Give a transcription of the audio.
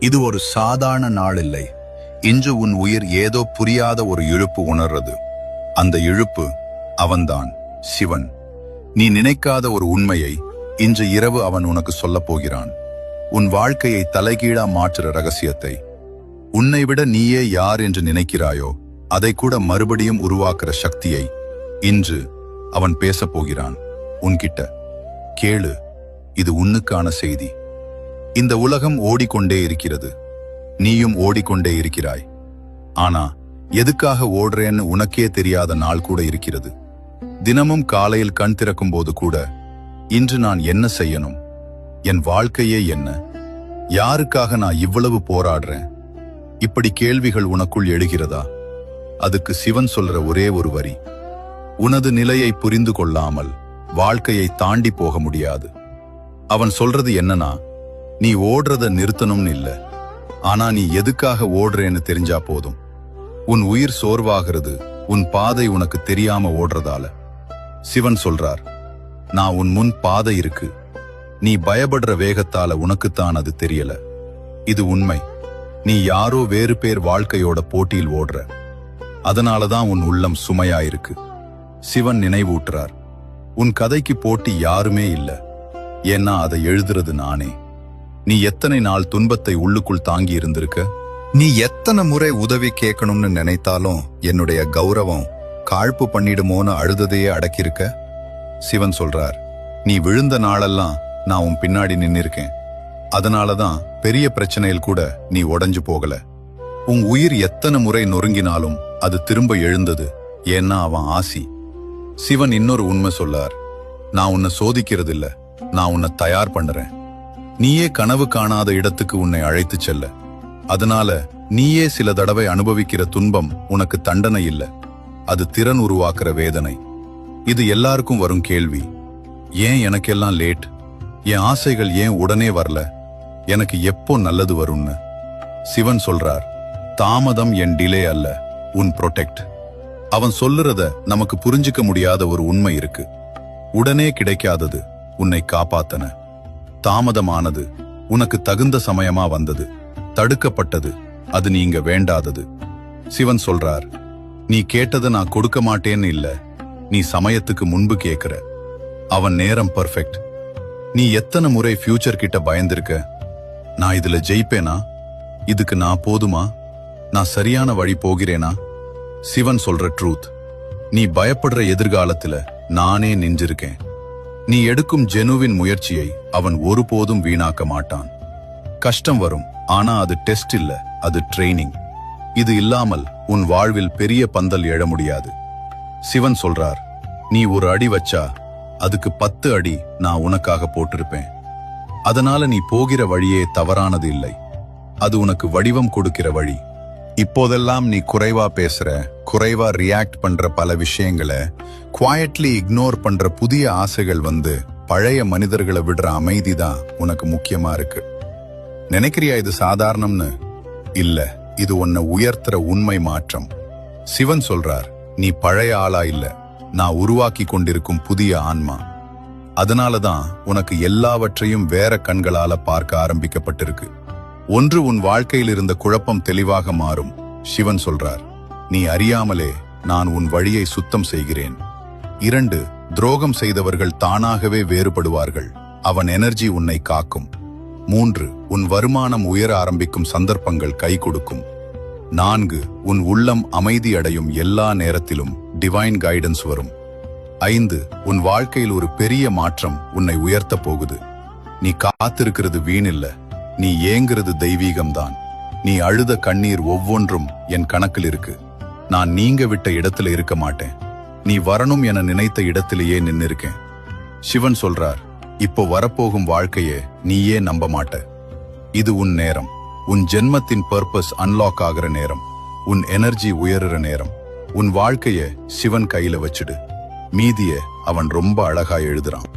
இது ஒரு சாதாரண நாள் இல்லை. இன்று உன் உயிர் ஏதோ புரியாத ஒரு இழுப்பு உணர்றது. அந்த இழுப்பு அவன்தான், சிவன். நீ நினைக்காத ஒரு உண்மையை இன்று இரவு அவன் உனக்கு சொல்லப் போகிறான். உன் வாழ்க்கையை தலைகீழா மாற்றுற ரகசியத்தை. உன்னை விட நீயே யார் என்று நினைக்கிறாயோ அதை கூட மறுபடியும் உருவாக்குற சக்தியை இன்று அவன் பேசப் போகிறான் உன்கிட்ட. கேளு, இது உன்னுக்கான செய்தி. இந்த உலகம் ஓடிக்கொண்டே இருக்கிறது, நீயும் ஓடிக்கொண்டே இருக்கிறாய். ஆனா எதுக்காக ஓடுறேன்னு உனக்கே தெரியாத நாள் கூட இருக்கிறது. தினமும் காலையில் கண் திறக்கும் போது கூட, இன்று நான் என்ன செய்யணும், என் வாழ்க்கையே என்ன, யாருக்காக நான் இவ்வளவு போராடுறேன், இப்படி கேள்விகள் உனக்குள் எழுகிறதா? அதுக்கு சிவன் சொல்ற ஒரே ஒரு வரி: உனது நிலையை புரிந்து கொள்ளாமல் வாழ்க்கையை தாண்டி போக முடியாது. அவன் சொல்றது என்னன்னா, நீ ஓடுறத நிறுத்தணும்னு இல்ல, ஆனா நீ எதுக்காக ஓடுறேன்னு தெரிஞ்சா போதும். உன் உயிர் சோர்வாகிறது உன் பாதை உனக்கு தெரியாம ஓடுறதால. சிவன் சொல்றார், நான் உன் முன் பாதை இருக்கு, நீ பயப்படுற வேகத்தால உனக்குத்தான் அது தெரியல. இது உண்மை. நீ யாரோ வேறு பேர் வாழ்க்கையோட போட்டியில் ஓடுற, அதனாலதான் உன் உள்ளம் சுமையாயிருக்கு. சிவன் நினைவூட்டுறார், உன் கதைக்கு போட்டி யாருமே இல்ல, ஏன்னா அதை எழுதுறது நானே. நீ எத்தனை நாள் துன்பத்தை உள்ளுக்குள் தாங்கி இருந்திருக்க? நீ எத்தனை முறை உதவி கேட்கணும்னு நினைத்தாலும் என்னுடைய கௌரவம் காழ்ப்பு பண்ணிடுமோன்னு அழுததையே அடக்கியிருக்க? சிவன் சொல்றார், நீ விழுந்த நாளெல்லாம் நான் உன் பின்னாடி நின்னிருக்கேன். அதனாலதான் பெரிய பிரச்சனையில் கூட நீ உடைஞ்சு போகல. உன் உயிர் எத்தனை முறை நொறுங்கினாலும் அது திரும்ப எழுந்தது, ஏன்னா அவன் ஆசி. சிவன் இன்னொரு உண்மை சொல்லார், நான் உன்னை சோதிக்கிறது இல்ல, நான் உன்னை தயார் பண்ணுறேன். நீயே கனவு காணாத இடத்துக்கு உன்னை அழைத்து செல்ல. அதனால நீயே சில தடவை அனுபவிக்கிற துன்பம் உனக்கு தண்டனை இல்ல, அது திறன் உருவாக்குற வேதனை. இது எல்லாருக்கும் வரும் கேள்வி, ஏன் எனக்கெல்லாம் லேட், என் ஆசைகள் ஏன் உடனே வரல, எனக்கு எப்போ நல்லது வரும்னு. சிவன் சொல்றார், தாமதம் என் டிலே அல்ல, உன் ப்ரொடெக்ட். அவன் சொல்லுறத நமக்கு புரிஞ்சுக்க முடியாத ஒரு உண்மை இருக்கு. உடனே கிடைக்காதது உன்னை காப்பாத்தன, தாமதமானது உனக்கு தகுந்த சமயமா வந்தது, தடுக்கப்பட்டது அது நீங்க வேண்டாதது. சிவன் சொல்றார், நீ கேட்டதை நான் கொடுக்க மாட்டேன்னு இல்ல, நீ சமயத்துக்கு முன்பு கேட்கிற. அவன் நேரம் பர்ஃபெக்ட். நீ எத்தனை முறை ஃபியூச்சர் கிட்ட பயந்திருக்க, நான் இதுல ஜெயிப்பேனா, இதுக்கு நான் போதுமா, நான் சரியான வழி போகிறேனா? சிவன் சொல்ற ட்ரூத், நீ பயப்படுற எதிர்காலத்துல நானே நின்றிருக்கேன். நீ எடுக்கும் ஜெனுவின் முயற்சியை அவன் ஒருபோதும் வீணாக்க மாட்டான். கஷ்டம் வரும், ஆனா அது டெஸ்ட் இல்ல, அது ட்ரெய்னிங். இது இல்லாமல் உன் வாழ்வில் பெரிய பந்தல் எழ முடியாது. சிவன் சொல்றார், நீ ஒரு அடி வச்சா அதுக்கு 10 அடி நான் உனக்காக போட்டிருப்பேன். அதனால நீ போகிற வழியே தவறானது இல்லை, அது உனக்கு வடிவம் கொடுக்கிற வழி. இப்போதெல்லாம் நீ குறைவா பேசுற, குறைவா ரியாக்ட் பண்ற பல விஷயங்களை குவாய்ட்லி இக்னோர் பண்ற புதிய ஆசைகள் வந்து பழைய மனிதர்களை விடுற அமைதி தான் உனக்கு முக்கியமா இருக்கு. நினைக்கிறியா இது சாதாரணம்னு? இல்ல, இது உன்னை உயர்த்துற உண்மை மாற்றம். சிவன் சொல்றார், நீ பழைய ஆளா இல்ல, நான் உருவாக்கி கொண்டிருக்கும் புதிய ஆன்மா. அதனாலதான் உனக்கு எல்லாவற்றையும் வேற கண்களால பார்க்க ஆரம்பிக்கப்பட்டிருக்கு. ஒன்று, உன் வாழ்க்கையில் இருந்த குழப்பம் தெளிவாக மாறும். சிவன் சொல்றார், நீ அறியாமலே நான் உன் வழியை சுத்தம் செய்கிறேன். 2, துரோகம் செய்தவர்கள் தானாகவே வேறுபடுவார்கள், அவன் எனர்ஜி உன்னை காக்கும். 3, உன் வருமானம் உயர ஆரம்பிக்கும் சந்தர்ப்பங்கள் கை கொடுக்கும். 4, உன் உள்ளம் அமைதி அடையும் எல்லா நேரத்திலும் டிவைன் கைடன்ஸ் வரும். 5, உன் வாழ்க்கையில் ஒரு பெரிய மாற்றம் உன்னை உயர்த்த போகுது. நீ காத்திருக்கிறது வீணில்ல, நீ ஏங்குறது தெய்வீகம்தான். நீ அழுத கண்ணீர் ஒவ்வொன்றும் என் கணக்கில் இருக்கு. நான் நீங்க விட்ட இடத்துல இருக்க மாட்டேன், நீ வரணும் என நினைத்த இடத்திலேயே நின்னிருக்கேன். சிவன் சொல்றார், இப்போ வரப்போகும் வாழ்க்கையே நீயே நம்ப மாட்ட. இது உன் நேரம், உன் ஜென்மத்தின் பர்பஸ் அன்லாக் ஆகிற நேரம், உன் எனர்ஜி உயர்ற நேரம். உன் வாழ்க்கைய சிவன் கையில வச்சிடு, மீதிய அவன் ரொம்ப அழகா எழுதுறான்.